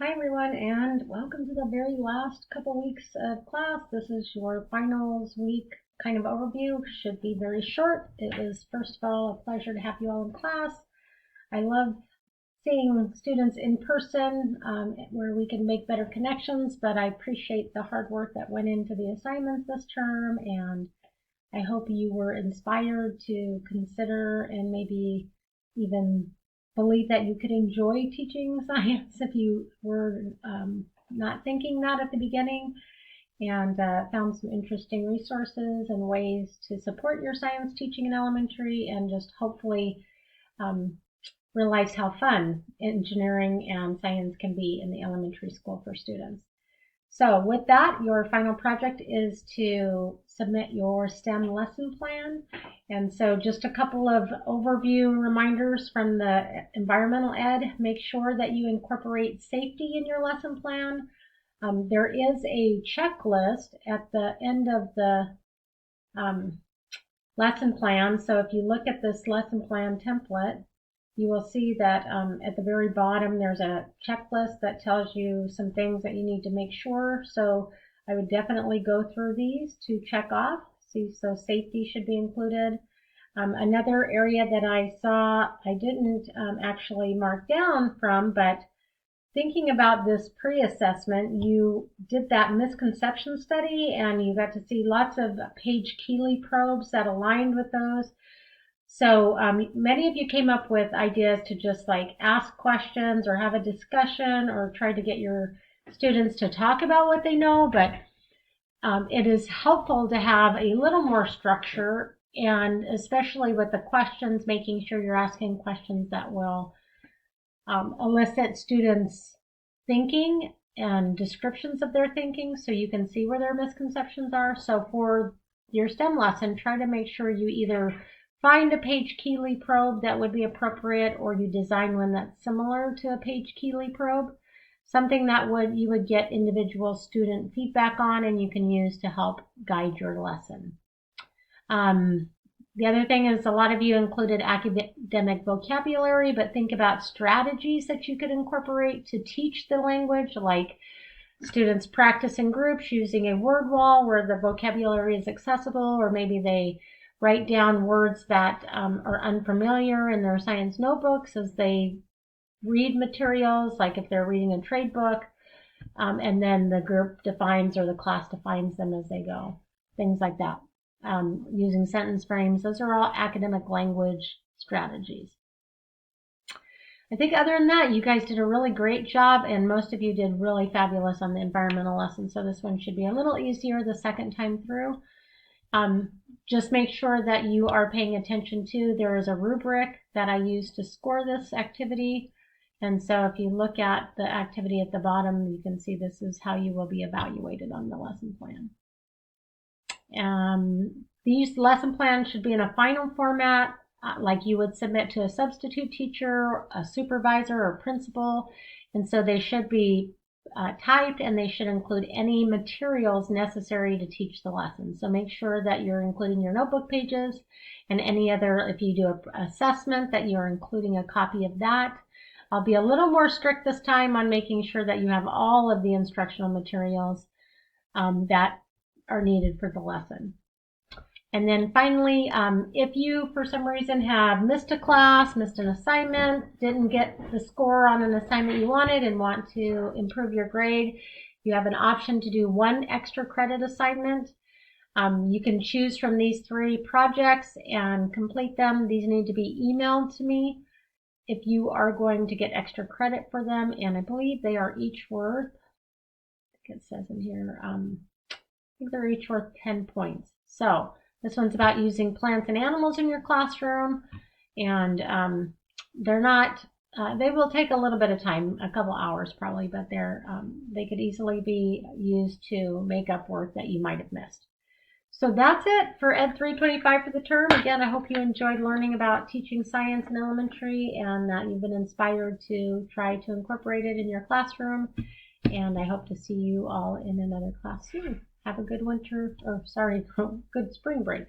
Hi everyone, and welcome to the very last couple weeks of class. This is your finals week kind of overview. Should be very short. It is first of all a pleasure to have you all in class. I love seeing students in person where we can make better connections, but I appreciate the hard work that went into the assignments this term, and I hope you were inspired to consider and maybe even believe that you could enjoy teaching science if you were not thinking that at the beginning, and found some interesting resources and ways to support your science teaching in elementary, and just hopefully realize how fun engineering and science can be in the elementary school for students. So with that, your final project is to submit your STEM lesson plan. And so just a couple of overview reminders from the environmental ed. Make sure that you incorporate safety in your lesson plan. There is a checklist at the end of the lesson plan. So if you look at this lesson plan template, you will see that at the very bottom there's a checklist that tells you some things that you need to make sure. So I would definitely go through these to check off. See, so safety should be included. Another area that I saw I didn't actually mark down from, but thinking about this pre-assessment, you did that misconception study and you got to see lots of Page-Keeley probes that aligned with those. So many of you came up with ideas to just like ask questions or have a discussion or try to get your students to talk about what they know, but it is helpful to have a little more structure, and especially with the questions, making sure you're asking questions that will elicit students' thinking and descriptions of their thinking so you can see where their misconceptions are. So for your STEM lesson, try to make sure you either find a Page-Keeley probe that would be appropriate, or you design one that's similar to a Page-Keeley probe, something that you would get individual student feedback on and you can use to help guide your lesson. The other thing is a lot of you included academic vocabulary, but think about strategies that you could incorporate to teach the language, like students practice in groups using a word wall where the vocabulary is accessible, or maybe they write down words that are unfamiliar in their science notebooks as they read materials, like if they're reading a trade book, and then the group defines or the class defines them as they go. Things like that. Using sentence frames, those are all academic language strategies. I think other than that, you guys did a really great job, and most of you did really fabulous on the environmental lesson, so this one should be a little easier the second time through. Just make sure that you are paying attention to, there is a rubric that I use to score this activity. And so if you look at the activity at the bottom, you can see this is how you will be evaluated on the lesson plan. These lesson plans should be in a final format, like you would submit to a substitute teacher, a supervisor, or principal. And so they should be typed, and they should include any materials necessary to teach the lesson. So make sure that you're including your notebook pages and any other, if you do an assessment, that you're including a copy of that. I'll be a little more strict this time on making sure that you have all of the instructional materials that are needed for the lesson. And then finally, if you for some reason have missed a class, missed an assignment, didn't get the score on an assignment you wanted and want to improve your grade, you have an option to do one extra credit assignment. You can choose from these 3 projects and complete them. These need to be emailed to me if you are going to get extra credit for them, and I believe they are each worth, I think it says in here, I think they're each worth 10 points. So this one's about using plants and animals in your classroom, and they're not, they will take a little bit of time, a couple hours probably, but they could easily be used to make up work that you might have missed. So that's it for Ed325 for the term. Again, I hope you enjoyed learning about teaching science in elementary and that you've been inspired to try to incorporate it in your classroom. And I hope to see you all in another class soon. Have a good winter, or sorry, good spring break.